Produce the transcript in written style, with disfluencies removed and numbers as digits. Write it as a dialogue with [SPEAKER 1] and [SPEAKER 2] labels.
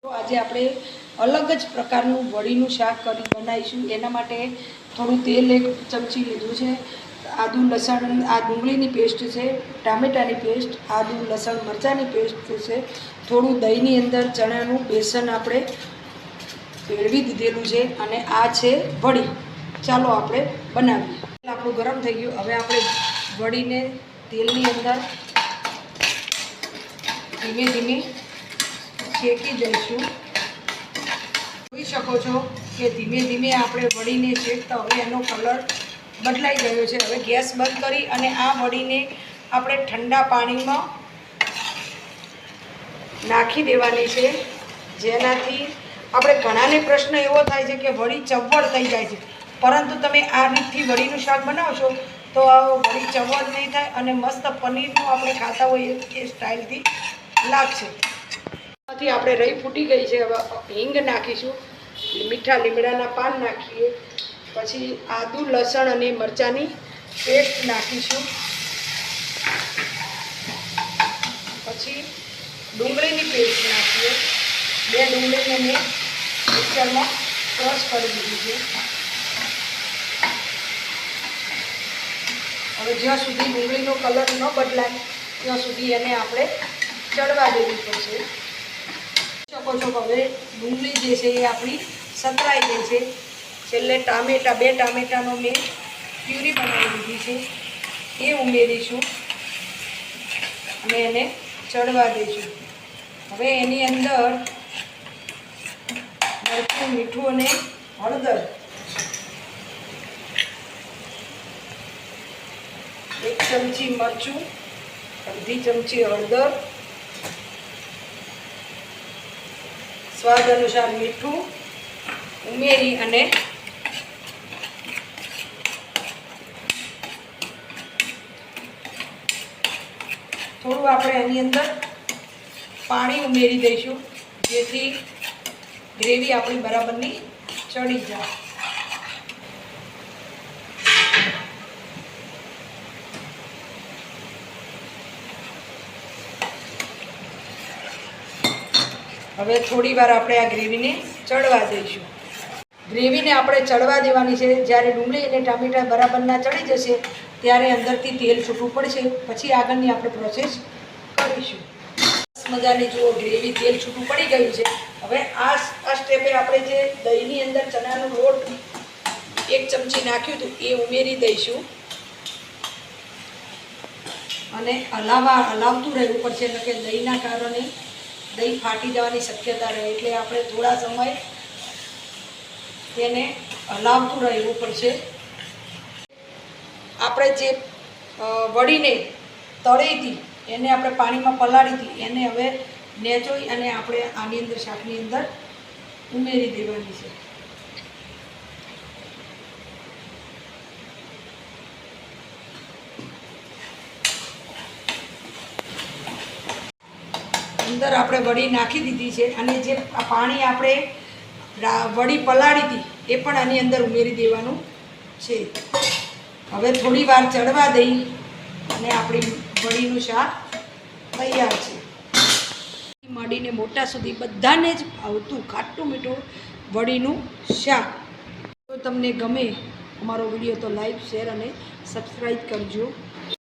[SPEAKER 1] તો આજે આપણે અલગ જ પ્રકારનું વડીનું શાક બનાવીશું। એના માટે થોડું તેલ 1 ચમચી લીધું છે, આદુ લસણ આ ડુંગળીની પેસ્ટ છે, ટામેટાની પેસ્ટ, આદુ લસણ મરચાંની પેસ્ટ છે, થોડું દહીંની અંદર ચણાનું બેસન આપણે ભેળવી દીધેલું છે અને આ છે વડી। ચાલો આપણે બનાવીએ। તેલ આપણું ગરમ થઈ ગયું। હવે આપણે વડીને તેલની અંદર ધીમે ધીમે શેકી દઈશું। જોઈ શકો છો કે ધીમે ધીમે આપણે વડીને શેકતા હવે એનો કલર બદલાઈ ગયો છે। હવે ગેસ બંધ કરી અને આ વડીને આપણે ઠંડા પાણીમાં નાખી દેવાની છે, જેનાથી આપણે ઘણાને પ્રશ્ન એવો થાય છે કે વડી ચવડ થઈ જાય છે, પરંતુ તમે આ રીતથી વડીનું શાક બનાવશો તો વડી ચવડ નહીં થાય અને મસ્ત પનીરનું આપણે ખાતા હોઈએ એ સ્ટાઇલથી લાગશે। આથી આપણે રહી ફૂટી ગઈ છે। હવે હિંગ નાખીશું, મીઠા લીમડાના પાન નાખીએ, પછી આદુ લસણ અને મરચાંની પેસ્ટ નાખીશું, પછી ડુંગળીની પેસ્ટ નાખીએ। 2 ડુંગળીને મેં મિક્સરમાં ક્રશ કરી દીધી છે। હવે જ્યાં સુધી ડુંગળીનો કલર ન બદલાય ત્યાં સુધી એને આપણે ચડવા દેવી પડશે। શકો છો હવે ડુંગળી જે છે એ આપણી સતરાઈ ગઈ છે। છેલ્લે 2 ટામેટાનો મેં પ્યુરી બનાવી દીધી છે એ ઉમેરીશું અને એને ચડવા દઈશું। હવે એની અંદર મરચું, મીઠું અને હળદર, 1 ચમચી મરચું, અડધી ચમચી હળદર, સ્વાદ અનુસાર મીઠું ઉમેરી અને થોડું આપણે એની અંદર પાણી ઉમેરી દઈશું, જેથી ગ્રેવી આપણી બરાબરની ચડી જાય। હવે થોડી વાર આપણે આ ગ્રેવીને ચડવા દઈશું। ગ્રેવીને આપણે ચડવા દેવાની છે। જ્યારે ડુંગળી અને ટામેટાં બરાબરના ચડી જશે ત્યારે અંદરથી તેલ છૂટું પડશે, પછી આગળની આપણે પ્રોસેસ કરીશું। મજાની જુઓ ગ્રેવી તેલ છૂટું પડી ગયું છે। હવે આ સ્ટેપે આપણે જે દહીંની અંદર ચણાનો લોટ 1 ચમચી નાખ્યું હતું એ ઉમેરી દઈશું અને હલાવતું રહેવું પડશે, એટલે કે દહીંના કારણે દહીં ફાટી જવાની શક્યતા રહે, એટલે આપણે થોડા સમય તેને હલાવતું રહેવું પડશે। આપણે જે વડીને તળી હતી એને આપણે પાણીમાં પલાળી હતી એને હવે નેચોઈ અને આપણે આની અંદર શાકની અંદર ઉમેરી દેવાની છે। અંદર આપણે વડી નાખી દીધી છે અને જે પાણી આપણે વડી પલાળી હતી એ પણ આની અંદર ઉમેરી દેવાનું છે। હવે થોડી વાર ચડવા દઈ અને આપણી વડીનું શાક તૈયાર છે। માંડીને મોટા સુધી બધાને જ ભાવતું ખાટું મીઠું વડીનું શાક। જો તમને ગમે અમારો વિડીયો તો લાઈક, શેર અને સબસ્ક્રાઈબ કરજો।